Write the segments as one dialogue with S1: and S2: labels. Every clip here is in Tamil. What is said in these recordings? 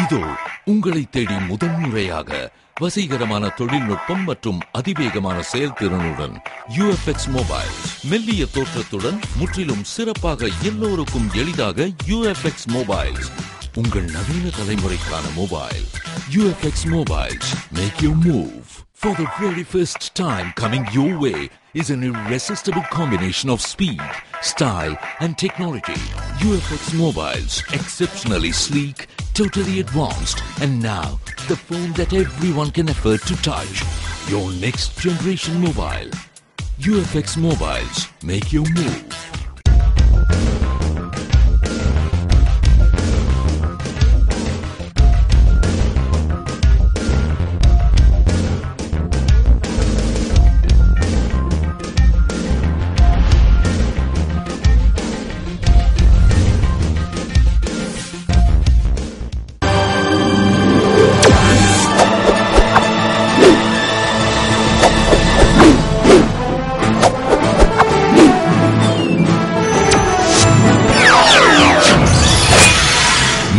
S1: இதோ உங்களை தேடி முதன்முறையாக வசீகரமான தொழில்நுட்பம் மற்றும் அதிவேகமான செயல்திறனுடன் UFX மொபைல். மெல்லிய தோற்றத்துடன் முற்றிலும் சிறப்பாக எல்லோருக்கும் எளிதாக UFX மொபைல். உங்கள் நவீன தலைமுறைக்கான mobile. UFX Mobiles make you move. For the very first time coming your way is an irresistible combination of speed, style and technology. UFX Mobiles, exceptionally sleek, totally advanced, and now the phone that everyone can afford to touch. Your next generation mobile. UFX Mobiles make you move.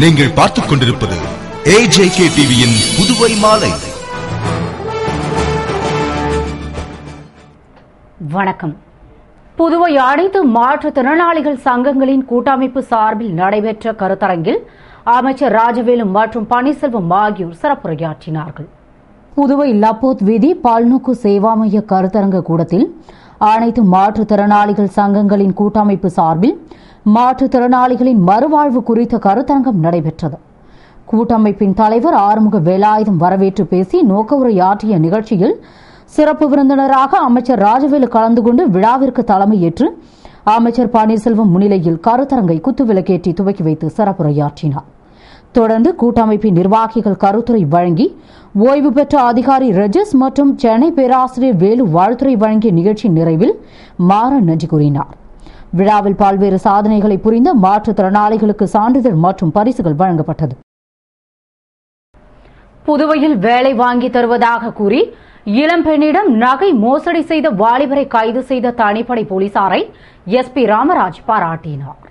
S2: நீங்கள் பார்த்துக் கொண்டிருப்பது AJK டிவியின் புதுவை மாலை.
S3: வணக்கம். புதுவை அனைத்து மாற்றுத்திறனாளிகள் சங்கங்களின் கூட்டமைப்பு சார்பில் நடைபெற்ற கருத்தரங்கில் அமைச்சர் ராஜவேலு மற்றும் பன்னீர்செல்வம் ஆகியோர் சிறப்புரையாற்றினார்கள். புதுவை லப்போத் வீதி பல்நோக்கு சேவா மைய கருத்தரங்க கூடத்தில் அனைத்து மாற்றுத்திறனாளிகள் சங்கங்களின் கூட்டமைப்பு சார்பில் மாற்றுத்திறனாளிகளின் மறுவாழ்வு குறித்த கருத்தரங்கம் நடைபெற்றது. கூட்டமைப்பின் தலைவர் ஆறுமுக வேலாயுதம் வரவேற்று பேசி நோக்க உரையாற்றிய நிகழ்ச்சியில் சிறப்பு விருந்தினராக அமைச்சர் ராஜவேலு கலந்து கொண்டு விழாவிற்கு தலைமையேற்று அமைச்சர் பன்னீர்செல்வம் முன்னிலையில் கருத்தரங்கை குத்துவிளக்கேற்றி துவக்கி வைத்து சிறப்புரையாற்றினார். தொடர்ந்து கூட்டமைப்பின் நிர்வாகிகள் கருத்துரை வழங்கி ஓய்வு பெற்ற அதிகாரி ரெஜஸ் மற்றும் சென்னை பேராசிரியர் வேலு வாழ்த்துரை வழங்கிய நிகழ்ச்சி நிறைவில் மாறன் நன்றி கூறினார். விழாவில் பல்வேறு சாதனைகளை புரிந்த மாற்றுத்திறனாளிகளுக்கு சான்றிதழ் மற்றும் பரிசுகள் வழங்கப்பட்டது. புதுவையில் வேலை வாங்கி தருவதாக கூறி இளம்பெண்ணிடம் நகை மோசடி செய்த வாலிபரை கைது செய்த தனிப்படை போலீசாரை SP ராமராஜ் பாராட்டினார்.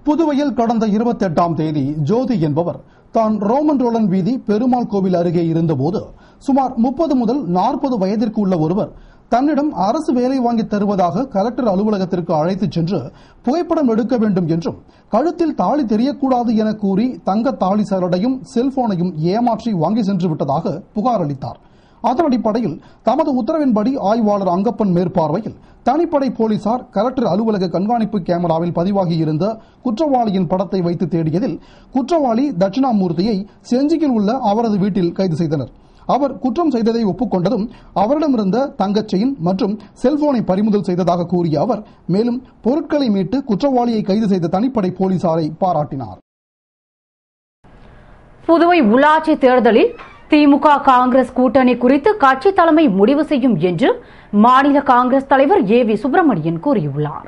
S4: புதுவையில் கடந்த 28ஆம் தேதி ஜோதி என்பவர் தான் ரோமன் ரோலன் வீதி பெருமாள் கோவில் அருகே இருந்தபோது சுமார் 30 முதல் 40 வயதிற்கு உள்ள ஒருவர் தன்னிடம் அரசு வேலை வாங்கி தருவதாக கலெக்டர் அலுவலகத்திற்கு அழைத்துச் சென்று புகைப்படம் எடுக்க வேண்டும் என்றும் கழுத்தில் தாலி தெரியக்கூடாது என கூறி தங்க தாலி சரடையும் செல்போனையும் ஏமாற்றி வாங்கி சென்று விட்டதாக புகார் அளித்தார். அதன் அடிப்படையில் தமது உத்தரவின்படி ஆய்வாளர் அங்கப்பன் மேற்பார்வையில் தனிப்படை போலீசார் கலெக்டர் அலுவலக கண்காணிப்பு கேமராவில் பதிவாகியிருந்த குற்றவாளியின் படத்தை வைத்து தேடியதில் குற்றவாளி தட்சிணாமூர்த்தியை செஞ்சியில் உள்ள அவரது வீட்டில் கைது செய்தனர். அவர் குற்றம் செய்ததை ஒப்புக்கொண்டதும் அவரிடமிருந்த தங்கச் செயின் மற்றும் செல்போனை பறிமுதல் செய்ததாக கூறிய அவர் மேலும் பொருட்களை மீட்டு குற்றவாளியை கைது செய்த தனிப்படை போலீசாரை பாராட்டினார்.
S3: புதுவை உள்ளாட்சி தேர்தலில் திமுக காங்கிரஸ் கூட்டணி குறித்து கட்சி தலைமை முடிவு செய்யும் என்று மாநில காங்கிரஸ் தலைவர் AV சுப்பிரமணியன் கூறியுள்ளார்.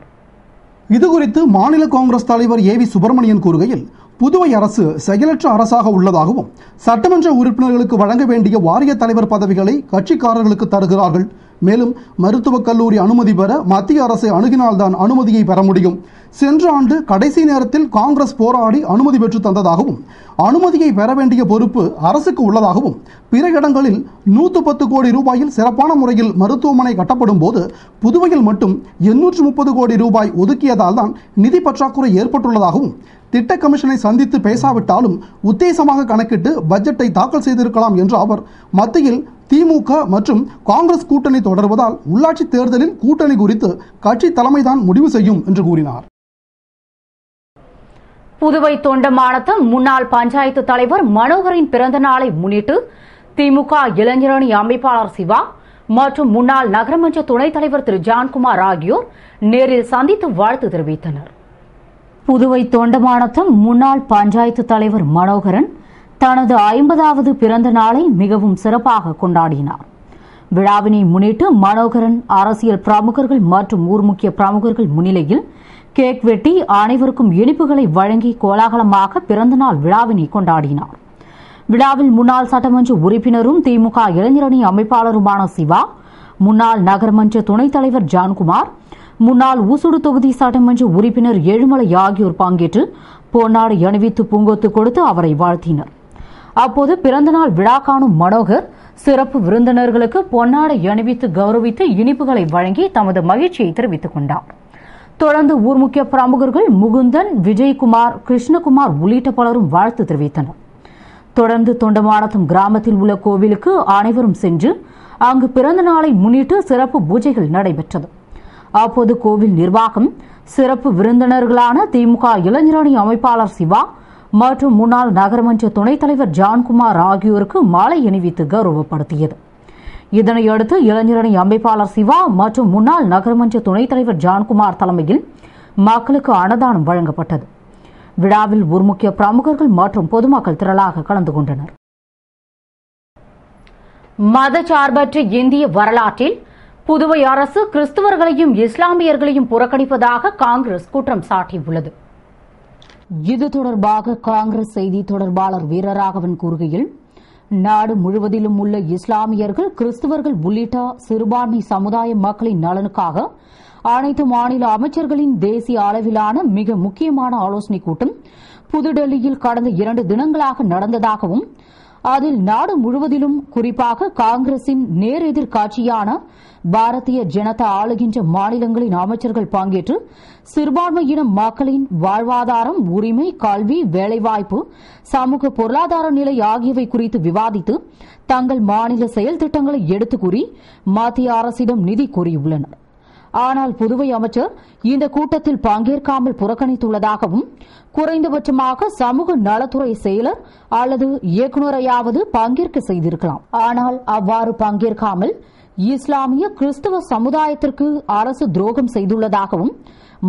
S4: இதுகுறித்து மாநில காங்கிரஸ் தலைவர் AV சுப்பிரமணியன் கூறுகையில் புதுவை அரசு செயலற்ற அரசாக உள்ளதாகவும் சட்டமன்ற உறுப்பினர்களுக்கு வழங்க வேண்டிய வாரிய தலைவர் பதவிகளை கட்சிக்காரர்களுக்கு தருகிறார்கள். மேலும் மருத்துவக் கல்லூரி அனுமதி பெற மத்திய அரசை அணுகினால்தான் அனுமதியை பெற முடியும். சென்ற ஆண்டு கடைசி நேரத்தில் காங்கிரஸ் போராடி அனுமதி பெற்று தந்ததாகவும் அனுமதியை பெற வேண்டிய பொறுப்பு அரசுக்கு உள்ளதாகவும் பிற இடங்களில் 110 கோடி ரூபாயில் சிறப்பான முறையில் மருத்துவமனை கட்டப்படும் போது புதுவையில் மட்டும் 830 கோடி ரூபாய் ஒதுக்கியதால் தான் நிதி பற்றாக்குறை ஏற்பட்டுள்ளதாகவும் திட்ட கமிஷனை சந்தித்து பேசாவிட்டாலும் உத்தேசமாக கணக்கிட்டு பட்ஜெட்டை தாக்கல் செய்திருக்கலாம் என்று அவர் மத்தியில் திமுக மற்றும் காங்கிரஸ் கூட்டணி தொடர்வதால் உள்ளாட்சி தேர்தலில் கூட்டணி குறித்து கட்சி தலைமைதான் முடிவு செய்யும் என்று கூறினார்.
S3: புதுவை தொண்டமானத்தம் முன்னாள் பஞ்சாயத்து தலைவர் மனோகரின் பிறந்த நாளை முன்னிட்டு திமுக இளைஞரணி அமைப்பாளர் சிவா மற்றும் முன்னாள் நகரமன்ற துணைத் தலைவர் திரு ஜான்குமார் ஆகியோர் நேரில் சந்தித்து வாழ்த்து தெரிவித்தனர். புதுவை தொண்டமானத்தம் முன்னாள் பஞ்சாயத்து தலைவர் மனோகரன் தனது 50வது பிறந்த நாளை மிகவும் சிறப்பாக கொண்டாடினார். விழாவினை முன்னிட்டு மனோகரன் அரசியல் பிரமுகர்கள் மற்றும் ஊர் முக்கிய பிரமுகர்கள் முன்னிலையில் கேக் வெட்டி அனைவருக்கும் இனிப்புகளை வழங்கி கோலாகலமாக பிறந்தநாள் விழாவினை கொண்டாடினார். விழாவில் முன்னாள் சட்டமன்ற உறுப்பினரும் திமுக இளைஞரணி அமைப்பாளருமான சிவா, முன்னாள் நகரமன்ற துணைத் தலைவர் ஜான்குமார், முன்னாள் ஊசுடு தொகுதி சட்டமன்ற உறுப்பினர் ஏழுமலை ஆகியோர் பங்கேற்று பொன்னாடை அணிவித்து பூங்கொத்து கொடுத்து அவரை வாழ்த்தினர். அப்போது பிறந்தநாள் விழா காணும் மனோகர் சிறப்பு விருந்தினர்களுக்கு பொன்னாடை அணிவித்து கௌரவித்து இனிப்புகளை வழங்கி தமது மகிழ்ச்சியை தெரிவித்துக் கொண்டார். தொடர்ந்து ஊர் முக்கிய பிரமுகர்கள் முகுந்தன், விஜயகுமார், கிருஷ்ணகுமார் உள்ளிட்ட பலரும் வாழ்த்து தெரிவித்தனர். தொடர்ந்து தொண்டமானத்தம் கிராமத்தில் உள்ள கோவிலுக்கு அனைவரும் சென்று அங்கு பிறந்த நாளை முன்னிட்டு சிறப்பு பூஜைகள் நடைபெற்றது. அப்போது கோவில் நிர்வாகம் சிறப்பு விருந்தினர்களான திமுக இளைஞரணி அமைப்பாளர் சிவா மற்றும் முன்னாள் நகரமன்ற துணைத் தலைவர் ஜான்குமார் ஆகியோருக்கு மாலை அணிவித்து கௌரவப்படுத்தியது. இதனையடுத்து இளைஞரணி அமைப்பாளர் சிவா மற்றும் முன்னாள் நகரமன்ற துணைத் தலைவர் ஜான்குமார் தலைமையில் மக்களுக்கு அன்னதானம் வழங்கப்பட்டது. விழாவில் ஊர் முக்கிய பிரமுகர்கள் மற்றும் பொதுமக்கள் திரளாக கலந்து கொண்டனர். மதச்சார்பற்ற இந்திய வரலாற்றில் புதுவை அரசு கிறிஸ்தவர்களையும் இஸ்லாமியர்களையும் புறக்கணிப்பதாக காங்கிரஸ் குற்றம் சாட்டியுள்ளது. இது தொடர்பாக காங்கிரஸ் செய்தி தொடர்பாளர் வீரராகவன் கூறுகையில், நாடு முழுவதிலும் உள்ள இஸ்லாமியர்கள், கிறிஸ்தவர்கள் உள்ளிட்ட சிறுபான்மை சமுதாய மக்களின் நலனுக்காக அனைத்து மாநில அமைச்சர்களின் தேசிய அளவிலான மிக முக்கியமான ஆலோசனைக் கூட்டம் புதுடெல்லியில் கடந்த 2 தினங்களாக நடந்ததாகவும், அதில் நாடு முழுவதிலும் குறிப்பாக காங்கிரசின் நேரெதிர் கட்சியான பாரதிய ஜனதா ஆளுகின்ற மாநிலங்களின் அமைச்சர்கள் பங்கேற்று சிறுபான்மையின மக்களின் வாழ்வாதாரம், உரிமை, கல்வி, வேலைவாய்ப்பு, சமூக பொருளாதார நிலை ஆகியவை குறித்து விவாதித்து தங்கள் மாநில செயல் திட்டங்களை எடுத்துக் கூறி மத்திய அரசிடம் நிதி கோரியுள்ளனர். ஆனால் புதுவை அமைச்சர் இந்த கூட்டத்தில் பங்கேற்காமல் புறக்கணித்துள்ளதாகவும், குறைந்தபட்சமாக சமூக நலத்துறை செயலர் அல்லது இயக்குநரையாவது பங்கேற்க செய்திருக்கலாம். ஆனால் அவ்வாறு பங்கேற்காமல் இஸ்லாமிய கிறிஸ்தவ சமுதாயத்திற்கு அரசு துரோகம் செய்துள்ளதாகவும்,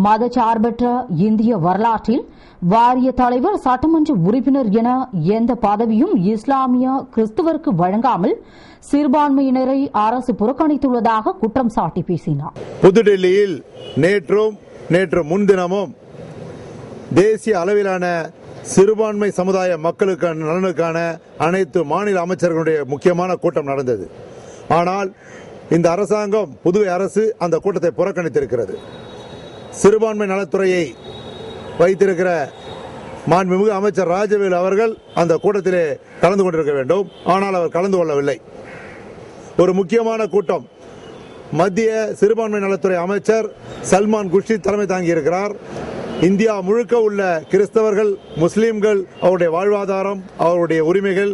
S3: மதச்சார்பற்ற இந்திய வரலாற்றில் வாரிய தலைவர், சட்டமன்ற உறுப்பினர் என எந்த பதவியும் இஸ்லாமிய கிறிஸ்தவருக்கு வழங்காமல் சிறுபான்மையினரை அரசு புறக்கணித்துள்ளதாக குற்றம் சாட்டி பேசினார்.
S5: புதுடெல்லியில் நேற்று முன்தினமும் தேசிய அளவிலான சிறுபான்மை சமுதாய மக்களுக்கான நலனுக்கான அனைத்து மாநில அமைச்சர்களுடைய முக்கியமான கூட்டம் நடந்தது. ஆனால் இந்த அரசாங்கம், புதுவை அரசு அந்த கூட்டத்தை புறக்கணித்திருக்கிறது. சிறுபான்மை நலத்துறையை வைத்திருக்கிற மாண்புமிகு அமைச்சர் ராஜவேலு அவர்கள் அந்த கூட்டத்திலே கலந்து கொண்டிருக்க வேண்டும். ஆனால் அவர் கலந்து கொள்ளவில்லை. ஒரு முக்கியமான கூட்டம், மத்திய சிறுபான்மை நலத்துறை அமைச்சர் சல்மான் குர்ஷித் தலைமை தாங்கியிருக்கிறார். இந்தியா முழுக்க உள்ள கிறிஸ்தவர்கள், முஸ்லீம்கள், அவருடைய வாழ்வாதாரம், அவருடைய உரிமைகள்,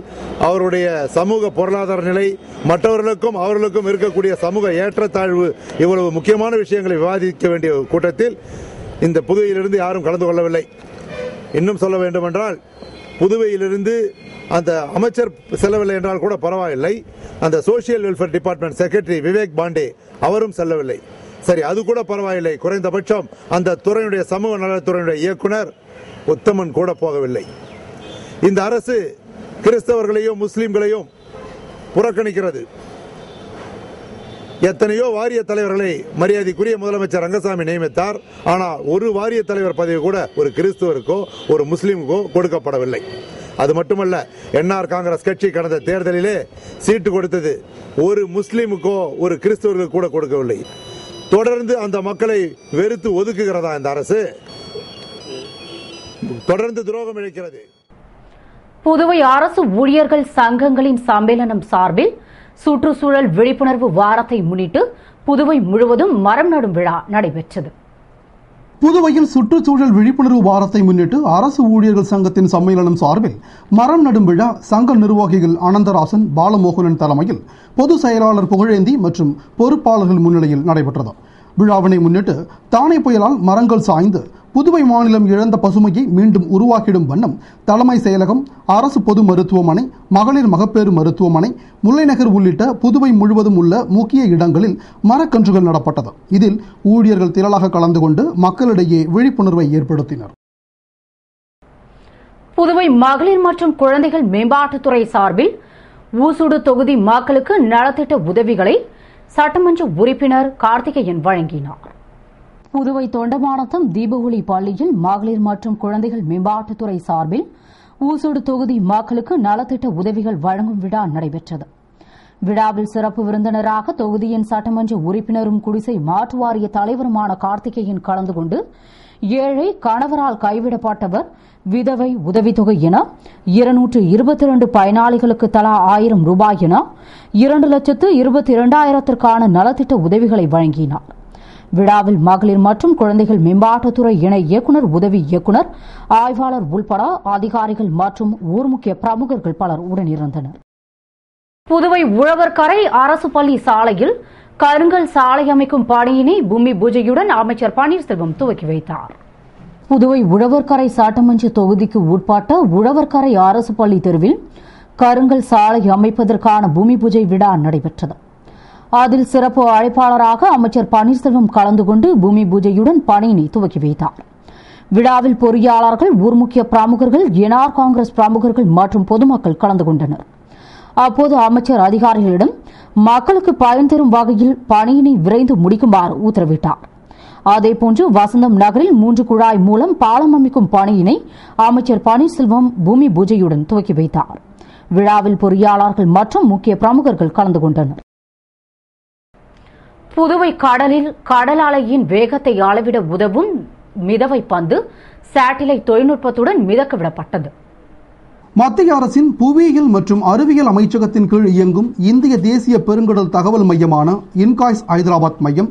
S5: அவருடைய சமூக பொருளாதார நிலை, மற்றவர்களுக்கும் அவர்களுக்கும் இருக்கக்கூடிய சமூக ஏற்றத்தாழ்வு, இவ்வளவு முக்கியமான விஷயங்களை விவாதிக்க வேண்டிய கூட்டத்தில் இந்த புதுவையிலிருந்து யாரும் கலந்து கொள்ளவில்லை. இன்னும் சொல்ல வேண்டும் என்றால், புதுவையிலிருந்து அந்த அமைச்சர் செல்லவில்லை என்றால் கூட பரவாயில்லை, அந்த social welfare department secretary Vivek Pandey அவரும் செல்லவில்லை. சரி, அது கூட பரவாயில்லை. குறைந்தபட்சம் அந்த துறையினுடைய சமூக நலத்துறையினுடைய இயக்குனர் உத்தமன் கூட போகவில்லை. இந்த அரசு கிறிஸ்தவர்களையும் முஸ்லிம்களையும் புறக்கணிக்கிறது. எத்தனையோ வாரிய தலைவர்களை மரியாதைக்குரிய முதலமைச்சர் ரங்கசாமி நியமித்தார். ஆனால் ஒரு வாரிய தலைவர் பதவி கூட ஒரு கிறிஸ்தவருக்கோ ஒரு முஸ்லிமுக்கோ கொடுக்கப்படவில்லை. அது மட்டுமல்ல, என்ஆர் காங்கிரஸ் கட்சி கடந்த தேர்தலிலே சீட்டு கொடுத்தது ஒரு முஸ்லிமுக்கோ ஒரு கிறிஸ்தவர்களுக்கு கூட கொடுக்கவில்லை. தொடர்ந்து அந்த மக்களை வெறுத்து ஒதுக்குகிறதா இந்த அரசு? தொடர்ந்து துரோகம் இழைக்கிறது.
S3: புதுவை அரசு ஊழியர்கள் சங்கங்களின் சம்மேளனம் சார்பில் சுற்றுச்சூழல் விழிப்புணர்வு வாரத்தை முன்னிட்டு புதுவை முழுவதும் மரம் நடும் விழா நடைபெற்றது.
S4: புதுவையில் சுற்றுச்சூழல் விழிப்புணர்வு வாரத்தை முன்னிட்டு அரசு ஊழியர்கள் சங்கத்தின் சம்மேளனம் சார்பில் மரம் நடும் விழா சங்க நிர்வாகிகள் அனந்தராசன், பாலமோகனன் தலைமையில் பொதுச் செயலாளர் புகழேந்தி மற்றும் பொறுப்பாளர்கள் முன்னிலையில் நடைபெற்றது. விழாவினை முன்னிட்டு தானே புயலால் மரங்கள் சாய்ந்து புதுவை மாநிலம் இழந்த பசுமையை மீண்டும் உருவாக்கிடும் வண்ணம் தலைமை செயலகம், அரசு பொது மருத்துவமனை, மகளிர் மகப்பேறு மருத்துவமனை, முல்லைநகர் உள்ளிட்ட புதுவை முழுவதும் உள்ள முக்கிய இடங்களில் மரக்கன்றுகள் நடப்பட்டது. இதில் ஊழியர்கள் திரளாக கலந்து கொண்டு மக்களிடையே விழிப்புணர்வை ஏற்படுத்தினர்.
S3: புதுவை மகளிர் மற்றும் குழந்தைகள் மேம்பாட்டுத்துறை சார்பில் ஊசுடு தொகுதி மக்களுக்கு நலத்திட்ட உதவிகளை சட்டமன்ற உறுப்பினர் கார்த்திகேயன் வழங்கினார். புதுவை தொண்டமானத்தம் தீபஒளி பள்ளியில் மகளிர் மற்றும் குழந்தைகள் மேம்பாட்டுத்துறை சார்பில் ஊசுடு தொகுதி மக்களுக்கு நலத்திட்ட உதவிகள் வழங்கும் விழா நடைபெற்றது. விழாவில் சிறப்பு விருந்தினராக தொகுதியின் சட்டமன்ற உறுப்பினரும் குடிசை மாற்று வாரிய தலைவருமான கார்த்திகேயன் கலந்து கொண்டு ஏழை, கணவரால் கைவிடப்பட்டவர், விதவை உதவித்தொகை என 222 பயனாளிகளுக்கு தலா 1000 ரூபாய் என 2,22,000த்திற்கான நலத்திட்ட உதவிகளை வழங்கினார். விழாவில் மகளிர் மற்றும் குழந்தைகள் மேம்பாட்டுத்துறை இணை இயக்குநர், உதவி இயக்குநர், ஆய்வாளர் உள்பட அதிகாரிகள் மற்றும் ஊர் முக்கிய பிரமுகர்கள் பலர் உடனிருந்தனர். புதுவை உழவர்கரை அரசு பள்ளி சாலையில் கருங்கல் சாலை அமைக்கும் பணியினை பூமி பூஜையுடன் அமைச்சர் பன்னீர்செல்வம் துவக்கி வைத்தார். புதுவை உழவர்கரை சட்டமன்ற தொகுதிக்கு உட்பட்ட உழவர்கரை அரசு பள்ளி தெருவில் கருங்கல் சாலை அமைப்பதற்கான பூமி பூஜை விழா நடைபெற்றது. அதில் சிறப்பு அழைப்பாளராக அமைச்சர் பன்னீர்செல்வம் கலந்து கொண்டு பூமி பூஜையுடன் பணியினை துவக்கி வைத்தார். விழாவில் பொறியாளர்கள், ஊர் முக்கிய பிரமுகர்கள், என்ஆர் காங்கிரஸ் பிரமுகர்கள் மற்றும் பொதுமக்கள் கலந்து கொண்டனர். அப்போது அமைச்சர் அதிகாரிகளிடம் மக்களுக்கு பயன் தரும் வகையில் பணியினை விரைந்து முடிக்குமாறு உத்தரவிட்டார். அதேபோன்று வசந்தம் நகரில் 3 குழாய் மூலம் பாலம் அமைக்கும் பணியினை அமைச்சர் பன்னீர்செல்வம் பூமி பூஜையுடன் துவக்கி வைத்தார். விழாவில் பொறியாளர்கள் மற்றும் முக்கிய பிரமுகர்கள் கலந்து கொண்டனர். புதுவை கடலில் கடல் அலையின் வேகத்தை அளவிட உதவும் மிதவை பந்து சேட்டிலைட் தொழில்நுட்பத்துடன் மிதக்க விடப்பட்டது.
S4: மத்திய அரசின் புவியியல் மற்றும் அறிவியல் அமைச்சகத்தின் கீழ் இயங்கும் இந்திய தேசிய பெருங்கடல் தகவல் மையமான இன்காய்ஸ் ஹைதராபாத் மையம்,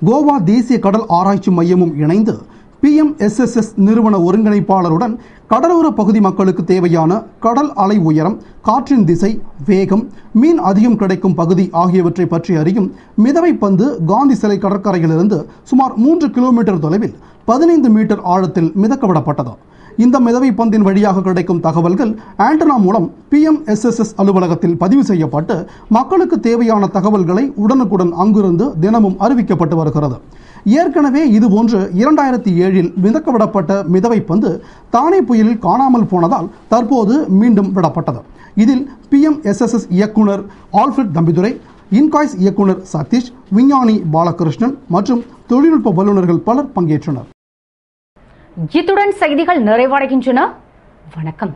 S4: கோவா தேசிய கடல் ஆராய்ச்சி மையமும் இணைந்து PMSSS நிறுவன ஒருங்கிணைப்பாளருடன் கடலோர பகுதி மக்களுக்கு தேவையான கடல் அலை உயரம், காற்றின் திசை, வேகம், மீன் அதிகம் கிடைக்கும் பகுதி ஆகியவற்றை பற்றி அறியும் மிதவை பந்து காந்தி சிலை கடற்கரையிலிருந்து சுமார் 3 கிலோமீட்டர் தொலைவில் 15 மீட்டர் ஆழத்தில் மிதக்கவிடப்பட்டது. இந்த மிதவை பந்தின் வழியாக கிடைக்கும் தகவல்கள் ஆண்டனா மூலம் PMSSS அலுவலகத்தில் பதிவு செய்யப்பட்டு மக்களுக்கு தேவையான தகவல்களை உடனுக்குடன் அங்கிருந்து தினமும் அறிவிக்கப்பட்டு வருகிறது. ஏற்கனவே இதுபோன்று 2007இல் மிதக்கவிடப்பட்ட மிதவை பந்து தானே புயலில் காணாமல் போனதால் தற்போது மீண்டும் விடப்பட்டது. இதில் PMSSS இயக்குனர் ஆல்ஃபிரட் தம்பிதுரை, இன்காய்ஸ் இயக்குனர் சதீஷ், விஞ்ஞானி பாலகிருஷ்ணன் மற்றும் தொழில்நுட்ப வல்லுநர்கள் பலர் பங்கேற்றனர்.
S3: இத்துடன் செய்திகள் நிறைவடைகின்றன. வணக்கம்.